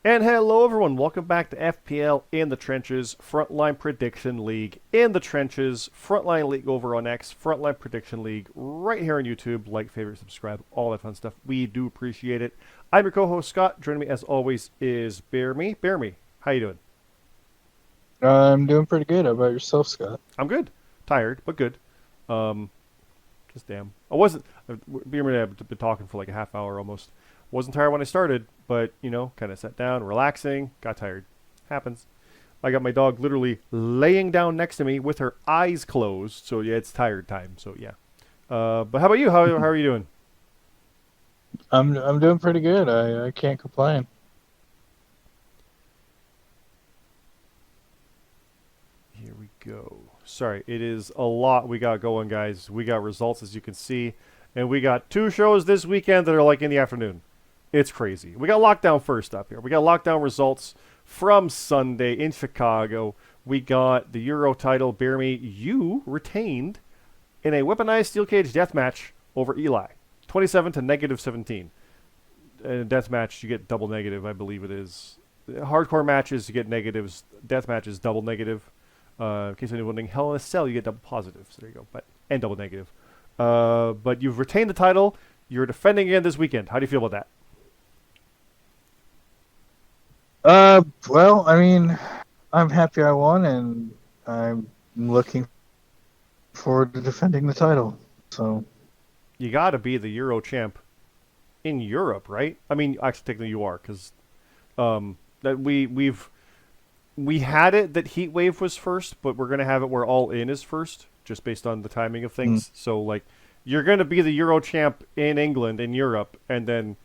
And hello, everyone. Welcome back to FPL in the Trenches, Frontline Prediction League in the Trenches, Frontline League over on X, Frontline Prediction League right here on YouTube. Like, favorite, subscribe, all that fun stuff. We do appreciate it. I'm your co-host Scott. Joining me as always is BeerMe. BeerMe, how you doing? I'm doing pretty good. How about yourself, Scott? I'm good. Tired, but good. Um, just damn. I wasn't. BeerMe and I have been talking for like a half hour almost. Wasn't tired when I started, but kind of sat down, relaxing, got tired. Happens. I got my dog literally laying down next to me with her eyes closed. So yeah, it's tired time. So yeah. But how about you? How are you doing? I'm doing pretty good. I can't complain. Here we go. Sorry, it is a lot we got going, guys. We got results as you can see, and we got two shows this weekend that are like in the afternoon. It's crazy. We got Lockdown first up here. We got Lockdown results from Sunday in Chicago. We got the Euro title. BeerMe, you retained in a weaponized steel cage death match over Eli. 27 to negative 17. In a death match, you get double negative, I believe it is. Hardcore matches, you get negatives. Death matches, double negative. In case anyone's wondering, Hell in a Cell, you get double positive. So there you go. And double negative. But you've retained the title. You're defending again this weekend. How do you feel about that? Well, I mean, I'm happy I won, and I'm looking forward to defending the title. So, You got to be the Euro champ in Europe, right? I mean, actually, technically you are, because that we had it that Heatwave was first, but we're gonna have it where All In is first, just based on the timing of mm, things. So like, you're gonna be the Euro champ in England, in Europe, and then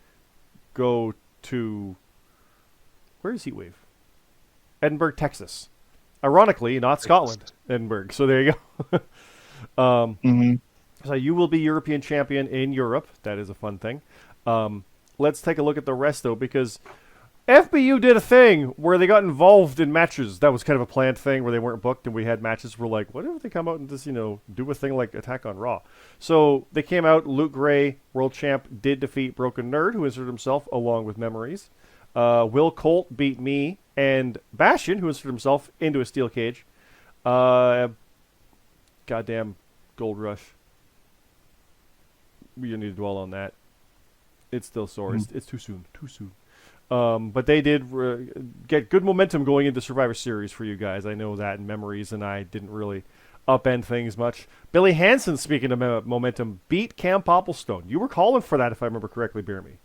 go to where is Heatwave? Edinburgh, Texas. Ironically, not Scotland, Edinburgh. So there you go. um, mhm. so you will be European champion in Europe. That is a fun thing. Let's take a look at the rest though, because FBU did a thing where they got involved in matches. That was kind of a planned thing where they weren't booked and we had matches. We're like, what if they come out and just, do a thing like Attack on Raw? So they came out. Luke Gray, world champ, did defeat Broken Nerd, who inserted himself along with Memories. Will Colt beat me and Bastion, who inserted himself into a steel cage. Goddamn Gold Rush. We don't need to dwell on that. It's still sore. It's too soon. Too soon. But they did get good momentum going into Survivor Series for you guys. I know that in Memories, and I didn't really upend things much. Billy Hansen, speaking of momentum, beat Cam Popplestone. You were calling for that, if I remember correctly, BeerMe.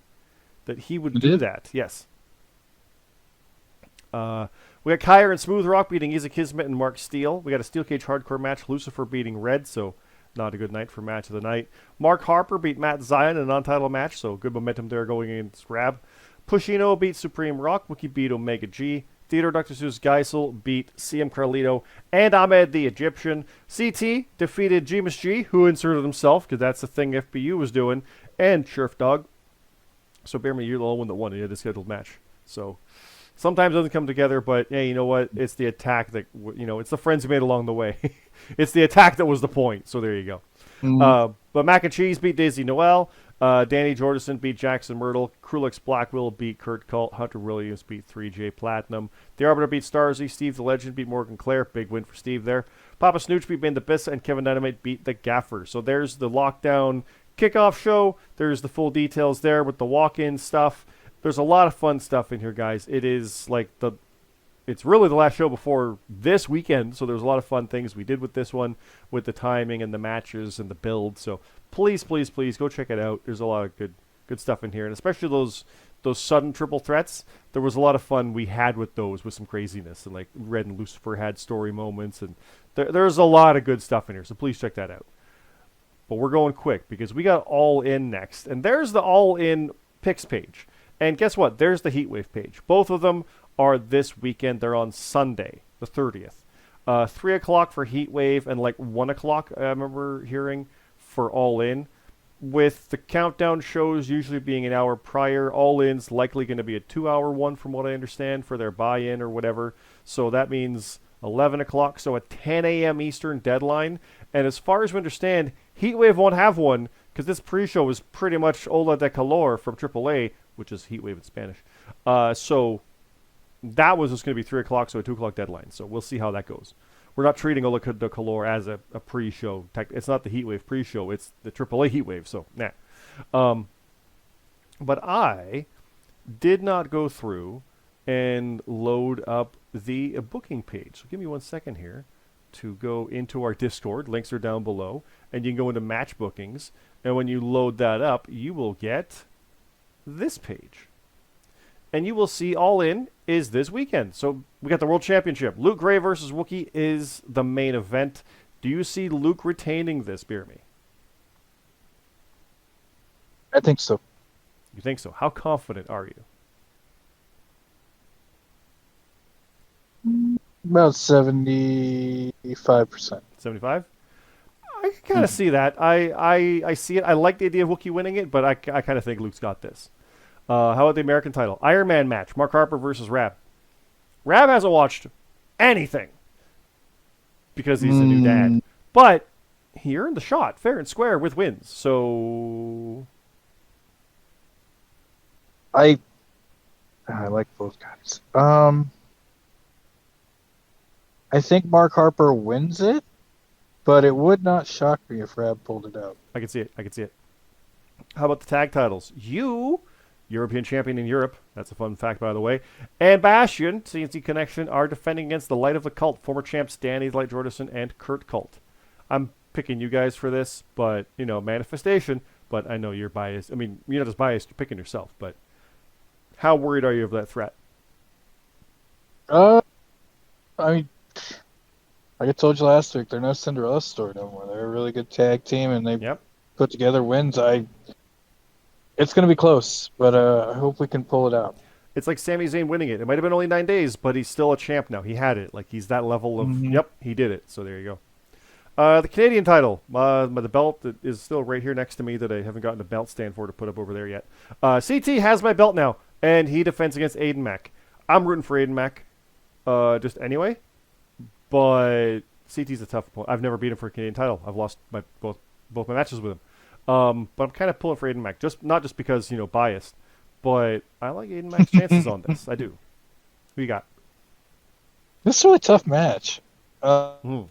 That he would You do did? that. Yes. We got Kyer and Smooth Rock beating Isa Kismet and Mark Steele. We got a Steel Cage Hardcore match. Lucifer beating Red, so not a good night for match of the night. Mark Harper beat Matt Zion in a non-title match, so good momentum there going against Rab. Pushino beat Supreme Rock. Wiki beat Omega G. Theodore Dr. Seuss Geisel beat CM Carlito and Ahmed the Egyptian. CT defeated Jemus G, who inserted himself, because that's the thing FBU was doing, and Sheriff Dog. So bear me, you're the only one that won. You had a scheduled match. So sometimes it doesn't come together, but hey, you know what? It's the attack that, it's the friends you made along the way. It's the attack that was the point. So there you go. Mm, But Mac and Cheese beat Daisy Noel. Danny Jordison beat Jackson Myrtle. Krulix Blackwell beat Kurt Colt. Hunter Williams beat 3J Platinum. The Arbiter beat Starzy. Steve the Legend beat Morgan Clare. Big win for Steve there. Papa Snooch beat Ben the Bissa. And Kevin Dynamite beat the Gaffer. So there's the Lockdown kickoff show. There's the full details there with the walk-in stuff. There's a lot of fun stuff in here, guys. It's really the last show before this weekend, so there's a lot of fun things we did with this one, with the timing and the matches and the build. So please, please, please go check it out. There's a lot of good stuff in here, and especially those sudden triple threats. There was a lot of fun we had with those, with some craziness, and like Red and Lucifer had story moments, and there's a lot of good stuff in here. So please check that out. But we're going quick because we got All In next, and there's the All In picks page. And guess what? There's the Heatwave page. Both of them are this weekend. They're on Sunday, the 30th. 3 o'clock for Heatwave and like 1 o'clock, I remember hearing, for All In. With the countdown shows usually being an hour prior, All In's likely going to be a 2-hour one from what I understand for their buy-in or whatever. So that means 11 o'clock, so a 10 a.m. Eastern deadline. And as far as we understand, Heatwave won't have one because this pre-show is pretty much Ola de Calor from AAA, which is Heatwave in Spanish. So that was just going to be 3 o'clock, so a 2 o'clock deadline. So we'll see how that goes. We're not treating Ola de Color as a pre-show. It's not the Heatwave pre-show. It's the AAA Heatwave. So, nah. But I did not go through and load up the booking page. So give me 1 second here to go into our Discord. Links are down below. And you can go into match bookings. And when you load that up, you will get this page. And you will see All In is this weekend. So we got the World Championship. Luke Gray versus Wookie is the main event. Do you see Luke retaining this, BeerMe? I think so. You think so? How confident are you? About 75%. 75? I can kind of see that. I see it. I like the idea of Wookie winning it, but I kind of think Luke's got this. How about the American title? Iron Man match. Mark Harper versus Rab. Rab hasn't watched anything because he's a new dad. But he earned the shot fair and square with wins. So I like both guys. I think Mark Harper wins it, but it would not shock me if Rab pulled it out. I can see it. I can see it. How about the tag titles? You, European champion in Europe, that's a fun fact, by the way, and Bastion, CNC Connection, are defending against the Light of the Cult, former champs Danny Light Jordison and Kurt Cult. I'm picking you guys for this, but, manifestation, but I know you're biased. I mean, you're not just biased, you're picking yourself, but how worried are you of that threat? I mean, like I told you last week, they're no Cinderella story no more. They're a really good tag team, and they put together wins. It's going to be close, but I hope we can pull it out. It's like Sami Zayn winning it. It might have been only 9 days, but he's still a champ now. He had it. Like, he's that level of, he did it. So there you go. The Canadian title, the belt that is still right here next to me that I haven't gotten a belt stand for to put up over there yet. CT has my belt now, and he defends against Aiden Mack. I'm rooting for Aiden Mack, just anyway, but CT's a tough opponent. I've never beat him for a Canadian title. I've lost both my matches with him. But I'm kind of pulling for Aiden Mack, not just because, biased, but I like Aiden Mack's chances on this. I do. Who you got? This is a really tough match. Yeah,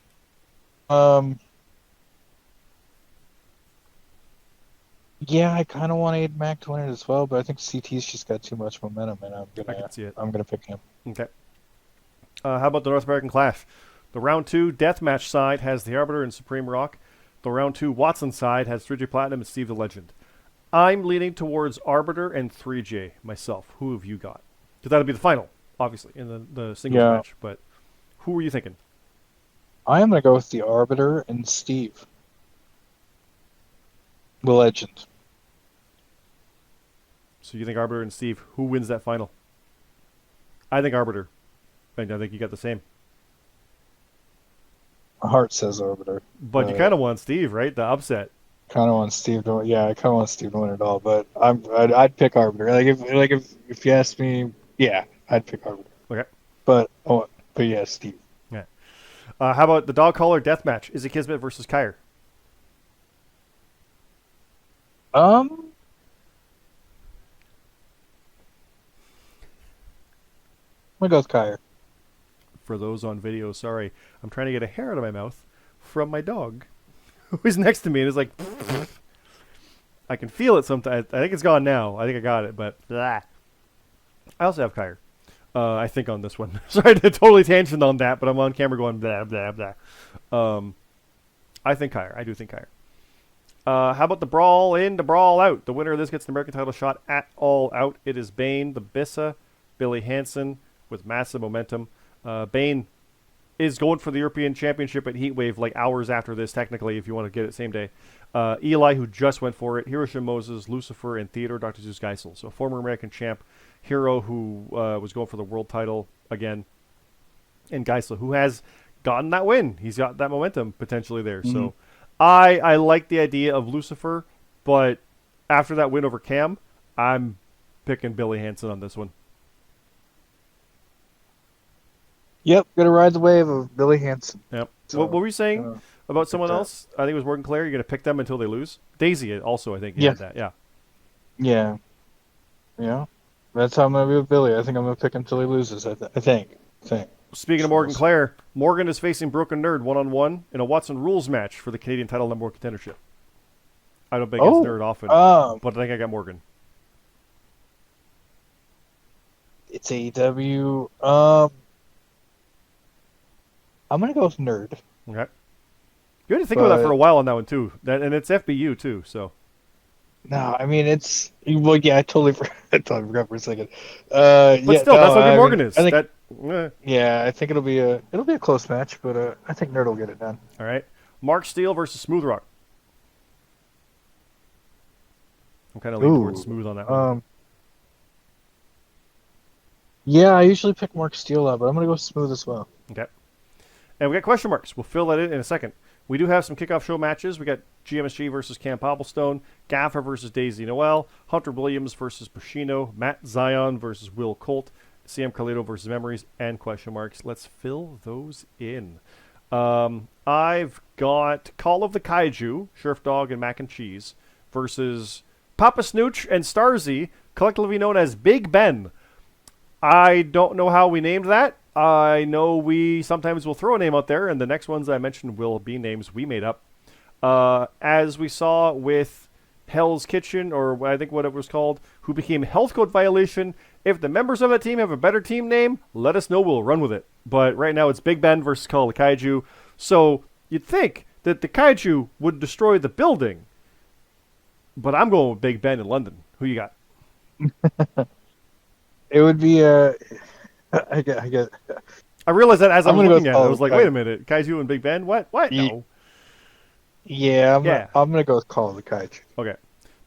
I kind of want Aiden Mack to win it as well, but I think CT's just got too much momentum, and I can see it. I'm gonna pick him. Okay. How about the North American Clash? The round 2 deathmatch side has the Arbiter and Supreme Rock. The round 2 Watson side has 3J Platinum and Steve the Legend. I'm leaning towards Arbiter and 3J myself. Who have you got? Because that'll be the final, obviously, in the singles match. But who were you thinking? I am going to go with the Arbiter and Steve. The Legend. So you think Arbiter and Steve. Who wins that final? I think Arbiter. And I think you got the same. My heart says Arbiter. But you kind of want Steve, right? The upset. Kind of want Steve to win. Yeah, I kind of want Steve to win it all, but I'd pick Arbiter. If you asked me, yeah, I'd pick Arbiter. Okay. But yeah, Steve. Yeah. How about the dog collar death match? Izzy Kismet versus Kyer. I'm gonna go with Kyer. For those on video, sorry, I'm trying to get a hair out of my mouth from my dog, who is next to me and is like, I can feel it sometimes. I think it's gone now. I think I got it, but blah. I also have Kyer. I think on this one. Sorry to totally tangent on that, but I'm on camera going blah blah blah. I think Kyer. I do think Kyer. How about the brawl in, the brawl out? The winner of this gets an American title shot at All Out. It is Bane, the Bissa, Billy Hansen with massive momentum. Bane is going for the European Championship at Heatwave like hours after this, technically, if you want to get it same day. Eli, who just went for it. Hiroshima Moses, Lucifer, and Theodore Dr. Zeus Geisel. So former American champ. Hero, who was going for the world title again. And Geisel, who has gotten that win. He's got that momentum potentially there. Mm-hmm. So I like the idea of Lucifer, but after that win over Cam, I'm picking Billy Hansen on this one. Yep, gonna ride the wave of Billy Hansen. Yep. So, what were you saying about someone else? I think it was Morgan Clare. You're gonna pick them until they lose. Daisy also, I think. Had that. Yeah. Yeah. Yeah. That's how I'm gonna be with Billy. I think I'm gonna pick him till he loses. I think. Speaking of So we'll Morgan see. Clare, Morgan is facing Broken Nerd 1-on-1 in a Watson rules match for the Canadian title number one contendership. I don't think it's Oh, Nerd often, um, but I think I got Morgan. it's AEW. I'm gonna go with Nerd, Okay. You had to think about that for but a while on that one too. And it's FBU too, so. no, I mean it's well, yeah, I totally forgot. I totally forgot for a second. But Yeah, still, that's no, how good I Morgan mean, is. I think, Eh. yeah, I think it'll be a close match, but I think Nerd will get it done. All right. Mark Steele versus Smooth Rock. I'm kind of leaning towards Ooh, Smooth on that one. um, yeah, I usually pick Mark Steele out, but I'm gonna go smooth as well. Okay. And we got question marks. We'll fill that in a second. We do have some kickoff show matches. We got GMSG versus Cam Popplestone, Gaffer versus Daisy Noel, Hunter Williams versus Pacino, Matt Zion versus Will Colt, Sam Carlito versus Memories, and question marks. Let's fill those in. I've got Call of the Kaiju, Sheriff Dog and Mac and Cheese, versus Papa Snooch and Starzy, collectively known as Big Ben. I don't know how we named that. I know we sometimes will throw a name out there, and the next ones I mentioned will be names we made up. As we saw with Hell's Kitchen, or I think what it was called, who became Health Code Violation. If the members of that team have a better team name, let us know. We'll run with it. But right now it's Big Ben versus Call of the Kaiju. So you'd think that the Kaiju would destroy the building, but I'm going with Big Ben in London. Who you got? It would be I get. I realized that as I I'm was gonna go looking with at it, I Call was of like, the wait Kaiju. a minute, Kaiju and Big Ben? What? What? No. Yeah, Yeah. I'm gonna go with Call of the Kaiju. Okay.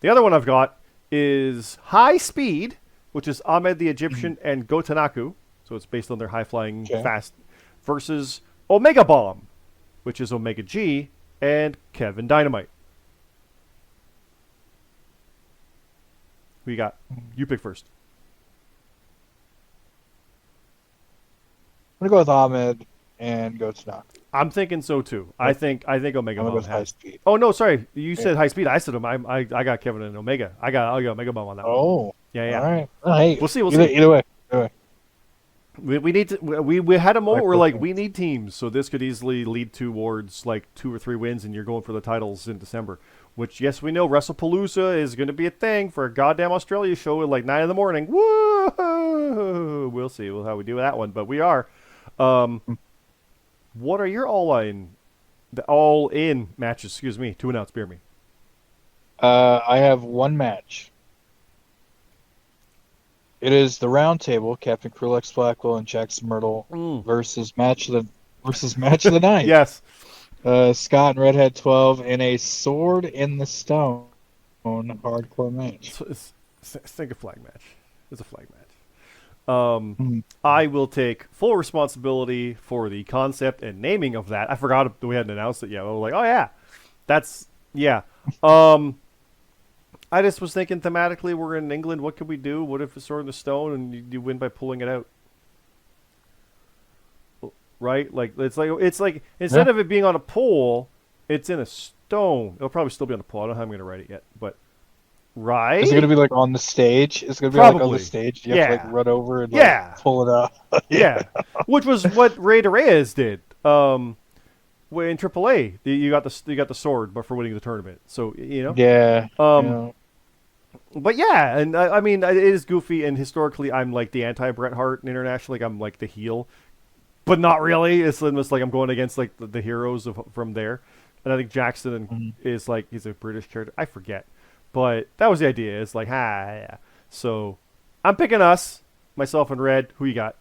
The other one I've got is High Speed, which is Ahmed the Egyptian and Gotanaku. So it's based on their high flying Okay. fast versus Omega Bomb, which is Omega G and Kevin Dynamite. Who you got? You pick first. I'm gonna go with Ahmed and go to Knock. I'm thinking so too. I think Omega I'm gonna go Bomb with High has. Speed. Oh no, sorry. You Yeah. said High Speed. I said him. I got Kevin and Omega. I got Omega Bomb on that one. Oh, Yeah, all yeah. right. Oh, hey, We'll see. We'll either, see. either way. Either way. We need to. We had a moment Like where both like teams. we need teams, so this could easily lead towards like 2 or 3 wins, and you're going for the titles in December. Which yes, we know WrestlePalooza is going to be a thing for a goddamn Australia show at like 9 in the morning. Woo! We'll see how we do with that one, but we are. What are your all in matches? Excuse me, to announce BeerMe. I have one match. It is the round table, Captain Krulix Blackwell and Jackson Myrtle versus match of the night. Yes. Scott and Redhead 12 in a sword in the stone hardcore match. Think a flag match. It's a flag match. Mhm. I will take full responsibility for the concept and naming of that. I forgot we hadn't announced it yet. I was like, oh yeah, that's yeah. I just was thinking thematically, we're in England. What could we do? What if it's sword in the stone and you win by pulling it out? Right? Like it's like instead of it being on a pole, it's in a stone. It'll probably still be on a pole. I don't know how I'm gonna write it yet, but right? Is it gonna be like on the stage? Is it gonna be like on Probably. the stage? You have to Yeah. like run over and Yeah. like pull it out. Yeah, which was what Rey de Reyes did. In AAA, you got the sword, but for winning the tournament. So you know. Yeah. But yeah, and I mean it is goofy, and historically I'm like the anti Bret Hart, and internationally like, I'm like the heel, but not really. It's almost like I'm going against like the heroes from there, and I think Jackson is like he's a British character. I forget, but that was the idea. It's like yeah. So I'm picking us, myself and Red. Who you got?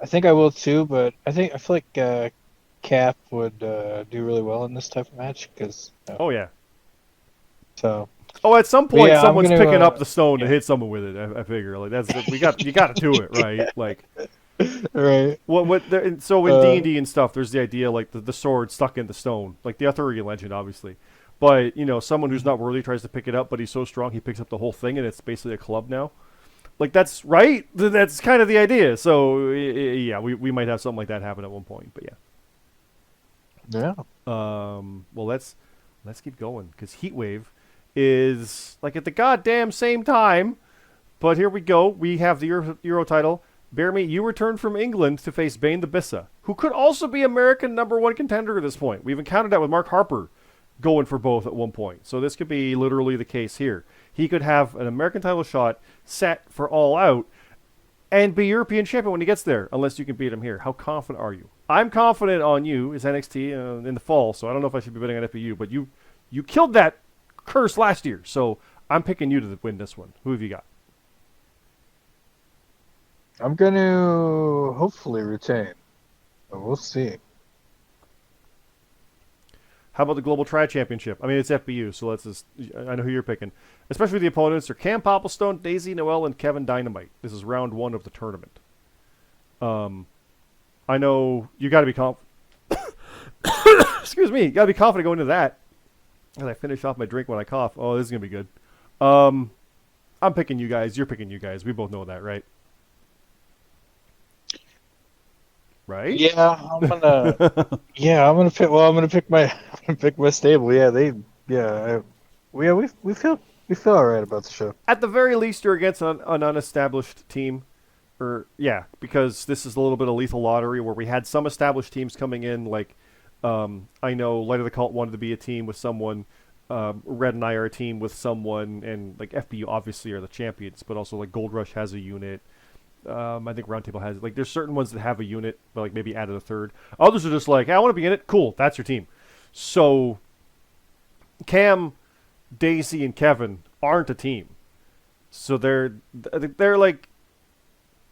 I think I will too, but I feel like Cap would do really well in this type of match because Oh yeah. so. Oh, at some But point, yeah, I'm someone's gonna, picking up the stone to yeah. hit someone with it. I figure like that's you got to do it right. Like Right. so in Uh, D&D and stuff, there's the idea like the sword stuck in the stone, like the Arthurian legend, obviously. But someone who's not worthy tries to pick it up, but he's so strong he picks up the whole thing, and it's basically a club now. Like that's right. That's kind of the idea. So yeah, we might have something like that happen at one point. But yeah. yeah. Well, let's keep going because Heatwave is like at the goddamn same time. But here we go. We have the Euro title. BeerMe, you return from England to face Bane the Bissa, who could also be American #1 contender at this point. We've encountered that with Mark Harper going for both at one point. So this could be literally the case here. He could have an American title shot set for All Out and be European champion when he gets there, unless you can beat him here. How confident are you? I'm confident on you as NXT in the fall, so I don't know if I should be betting on FPU, but you killed that curse last year, so I'm picking you to win this one. Who have you got? I'm going to hopefully retain, but we'll see. How about the Global Tri Championship? I mean, it's FBU, so let's just. I know who you're picking. Especially the opponents are Cam Popplestone, Daisy Noel, and Kevin Dynamite. This is round 1 of the tournament. I know you got to be confident. Excuse me, you got to be confident going into that. As I finish off my drink when I cough. Oh, this is gonna be good. I'm picking you guys. You're picking you guys. We both know that, right? Right? Yeah, I'm gonna. Yeah, I'm gonna pick. Well, I'm gonna pick my. I'm gonna pick my stable. Yeah, they. Yeah, we feel all right about the show. At the very least, you're against an unestablished team, because this is a little bit of lethal lottery where we had some established teams coming in. Like, I know Light of the Cult wanted to be a team with someone. Red and I are a team with someone, and like FBU obviously are the champions, but also like Gold Rush has a unit. I think Roundtable has like there's certain ones that have a unit, but like maybe added a third. Others are just like, hey, I want to be in it. Cool, that's your team. So Cam, Daisy, and Kevin aren't a team. So they're like,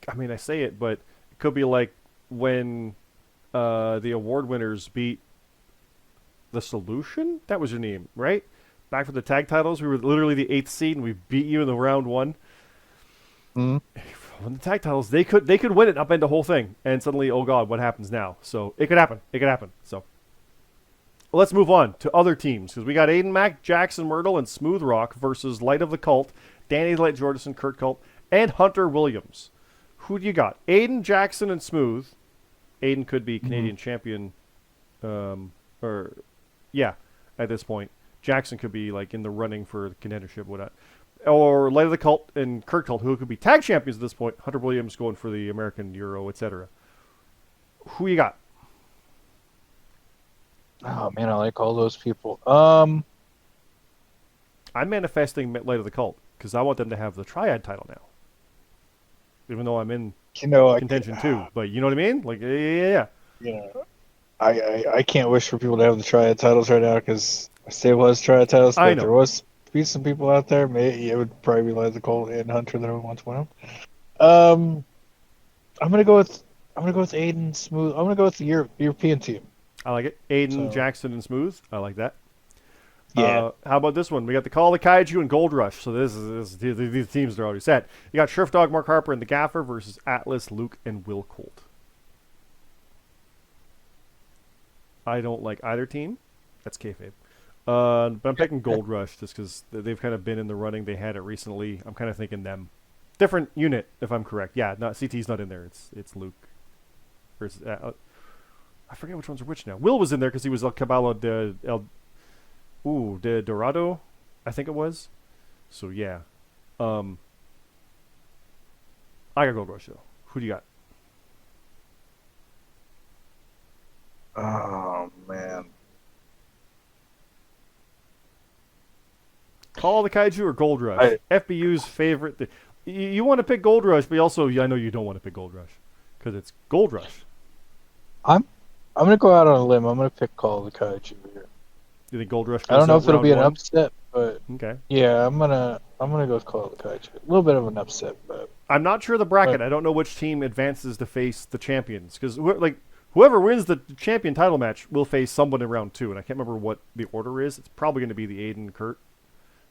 I mean, I say it, but it could be like when the award winners beat the Solution. That was your name, right? Back for the tag titles, we were literally the 8th seed, and we beat you in the round 1. Mm-hmm. When the tag titles, they could win it, upend the whole thing, and suddenly, oh god, what happens now? So it could happen. It could happen. So let's move on to other teams because we got Aiden Mack, Jackson Myrtle, and Smooth Rock versus Light of the Cult, Danny Light Jordison, Kurt Cult, and Hunter Williams. Who do you got? Aiden, Jackson, and Smooth. Aiden could be Canadian champion, at this point. Jackson could be like in the running for the contendership, whatnot. Or Light of the Cult and Kurt Cult, who could be tag champions at this point. Hunter Williams going for the American Euro, etc. Who you got? Oh man, I like all those people. I'm manifesting Light of the Cult because I want them to have the Triad title now. Even though I'm in contention too, but you know what I mean? Like, yeah. I can't wish for people to have the Triad titles right now because I stable has Triad titles. But if there was be some people out there, maybe it would probably be Light of the Cult and Hunter that would want to win them. I'm gonna go with Aiden Smooth. I'm gonna go with the European team. I like it. Aiden, Jackson, and Smooth. I like that. Yeah. How about this one? We got the Call of the Kaiju and Gold Rush. So these teams are already set. You got Sheriff Dog, Mark Harper, and the Gaffer versus Atlas, Luke, and Will Colt. I don't like either team. That's kayfabe. But I'm picking Gold Rush just because they've kind of been in the running. They had it recently. I'm kind of thinking them. Different unit, if I'm correct. Yeah, CT's not in there. It's Luke. Versus, I forget which ones are which now. Will was in there because he was El Caballo de Dorado, I think it was. So yeah. I got Gold Rush though. Who do you got? Oh man. Call the Kaiju or Gold Rush? FBU's favorite. You want to pick Gold Rush, but also I know you don't want to pick Gold Rush because it's Gold Rush. I'm gonna go out on a limb. I'm gonna pick Call of the Kaiju here. You think Gold Rush? I don't know if it'll be an upset, but okay. Yeah, I'm gonna go with Call of the Kaiju. A little bit of an upset, but I'm not sure the bracket. I don't know which team advances to face the champions because whoever wins the champion title match will face someone in round 2, and I can't remember what the order is. It's probably going to be the Aiden Kurt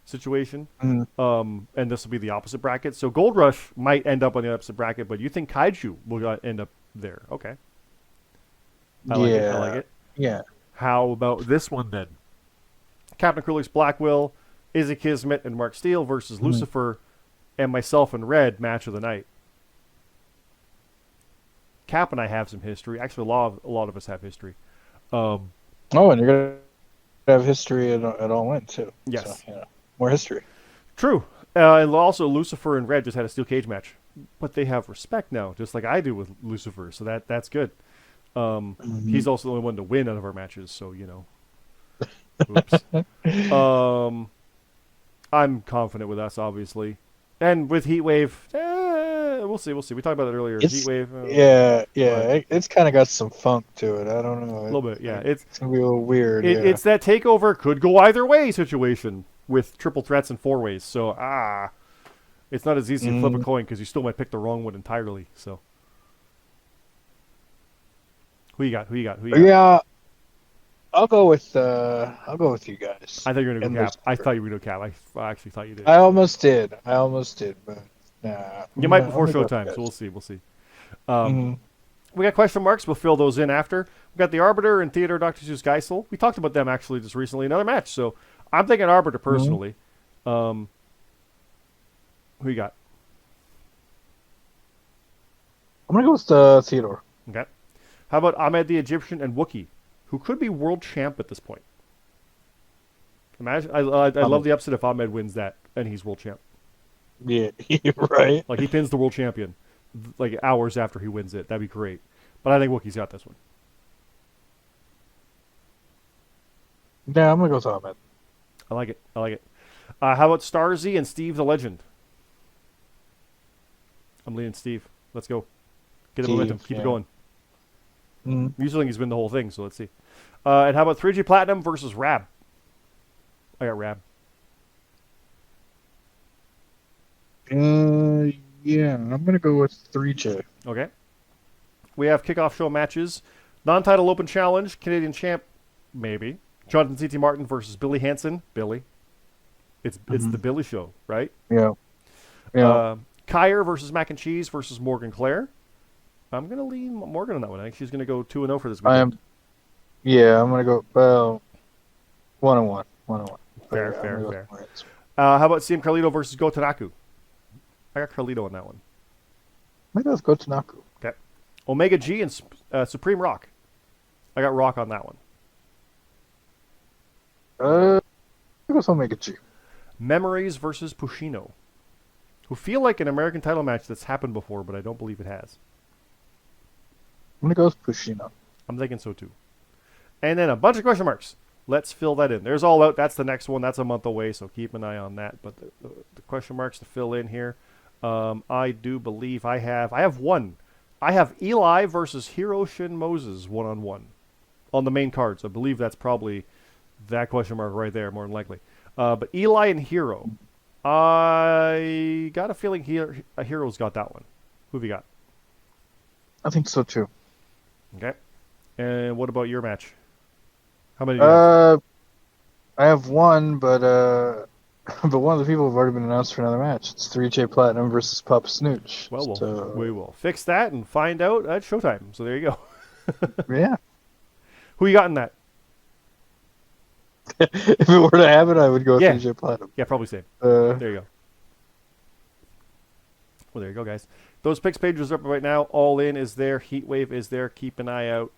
situation. And this will be the opposite bracket. So Gold Rush might end up on the opposite bracket, but you think Kaiju will end up there? Okay. I like it. Yeah. How about this one then? Captain Krulix Blackwell, Izzy Kismet, and Mark Steele versus Lucifer and myself and Red, match of the night. Cap and I have some history. Actually, a lot of us have history. And you're gonna have history at All In too. Yes. So, yeah. more history. True. And also, Lucifer and Red just had a steel cage match, but they have respect now, just like I do with Lucifer. So that's good. He's also the only one to win out of our matches, so Oops. I'm confident with us, obviously, and with Heatwave, we'll see. We talked about it earlier. Heatwave, it's kind of got some funk to it. I don't know. A little bit, yeah. It's gonna be a little weird. It's that takeover could go either way situation with triple threats and four ways. So it's not as easy to flip a coin because you still might pick the wrong one entirely. So who you got? Yeah, I'll go with you guys. I thought you were gonna go Cap. I thought you were gonna go Cap. I actually thought you did. I almost did, but nah. You might before showtime, so we'll see. We got question marks. We'll fill those in after. We got the Arbiter and Theodore Dr. Seuss Geisel. We talked about them actually just recently, another match. So I'm thinking Arbiter personally. Who you got? I'm gonna go with Theodore. Okay. How about Ahmed the Egyptian and Wookiee, who could be world champ at this point? Imagine, I love the upset if Ahmed wins that and he's world champ. Yeah, right. Like he pins the world champion, like hours after he wins it. That'd be great. But I think Wookiee's got this one. Yeah, I'm gonna go with Ahmed. I like it. How about Starzy and Steve the Legend? I'm leading Steve. Let's go. Get the momentum. Keep it going. Usually he's win the whole thing, so let's see. And how about 3G Platinum versus Rab? I got Rab. Yeah, I'm gonna go with 3J. Okay. We have kickoff show matches. Non-title open challenge. Canadian champ, maybe. Jonathan C.T. Martin versus Billy Hansen. Billy. It's the Billy show, right? Yeah. Kyer versus Mac and Cheese versus Morgan Claire. I'm going to lean Morgan on that one. I think she's going to go 2-0 for this weekend. I'm going to go 1-1. Fair. How about CM Carlito versus Go Tanaku? I got Carlito on that one. Maybe let's go Tanaku. Okay. Omega G and Supreme Rock. I got Rock on that one. I guess Omega G. Memories versus Pushino, who feel like an American title match that's happened before, but I don't believe it has. I'm going to go with Pushino. I'm thinking so too. And then a bunch of question marks. Let's fill that in. There's All Out. That's the next one. That's a month away, so keep an eye on that. But the question marks to fill in here. I do believe I have one. I have Eli versus Hiroshin Moses 1-on-1 on the main cards. I believe that's probably that question mark right there, more than likely. But Eli and Hero. I got a feeling Hero's got that one. Who have you got? I think so too. Okay. And what about your match? How many do you have? I have one, but one of the people have already been announced for another match. It's 3J Platinum versus Papa Snooch. Well, we will fix that and find out at showtime. So there you go. Yeah. Who you got in that? If it were to happen, I would go with 3J Platinum. Yeah, probably same. There you go. Well, there you go, guys. Those picks pages are up right now. All In is there. Heatwave is there. Keep an eye out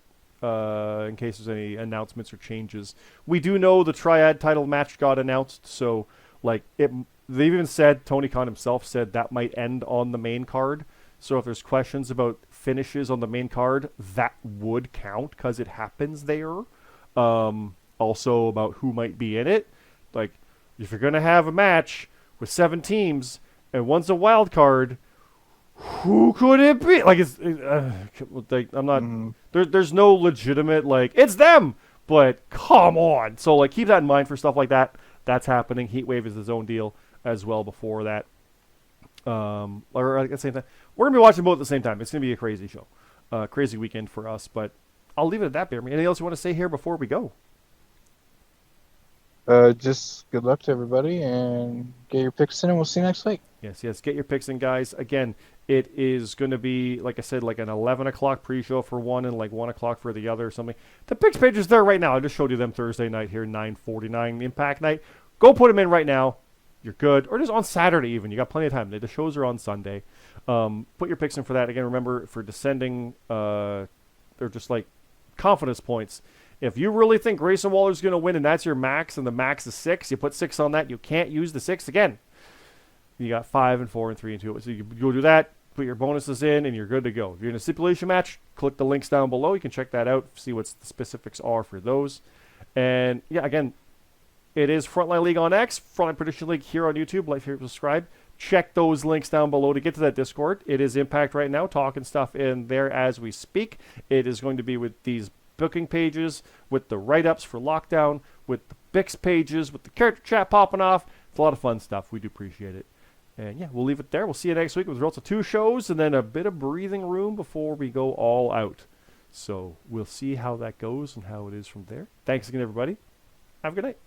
in case there's any announcements or changes. We do know the Triad title match got announced, so they even said, Tony Khan himself said that might end on the main card. So if there's questions about finishes on the main card, that would count because it happens there. Also about who might be in it. Like, if you're going to have a match with 7 teams and one's a wild card, who could it be? I'm not. There's no legitimate it's them. But come on. So keep that in mind for stuff like that. That's happening. Heatwave is his own deal as well. Before that, or at the same time, we're gonna be watching both at the same time. It's gonna be a crazy show, crazy weekend for us. But I'll leave it at that. BeerMe. Anything else you want to say here before we go? Just good luck to everybody and get your picks in, and we'll see you next week. Yes. Get your picks in, guys. Again, it is going to be, like I said, an 11 o'clock pre-show for one and 1 o'clock for the other or something. The picks page is there right now. I just showed you them Thursday night here, 9:49 Impact Night. Go put them in right now. You're good. Or just on Saturday even. You got plenty of time. The shows are on Sunday. Put your picks in for that. Again, remember, for descending, they're just confidence points. If you really think Grayson Waller's going to win and that's your max and the max is 6, you put 6 on that, you can't use the 6 again. You got 5 and 4 and 3 and 2. So you go do that, put your bonuses in, and you're good to go. If you're in a stipulation match, click the links down below. You can check that out, see what the specifics are for those. And yeah, again, it is Frontline League on X, Frontline Prediction League here on YouTube. Like, share, subscribe. Check those links down below to get to that Discord. It is Impact right now, talking stuff in there as we speak. It is going to be with these booking pages, with the write-ups for Lockdown, with the Bix pages, with the character chat popping off. It's a lot of fun stuff. We do appreciate it. And yeah, we'll leave it there. We'll see you next week with results of 2 shows and then a bit of breathing room before we go all out. So we'll see how that goes and how it is from there. Thanks again, everybody. Have a good night.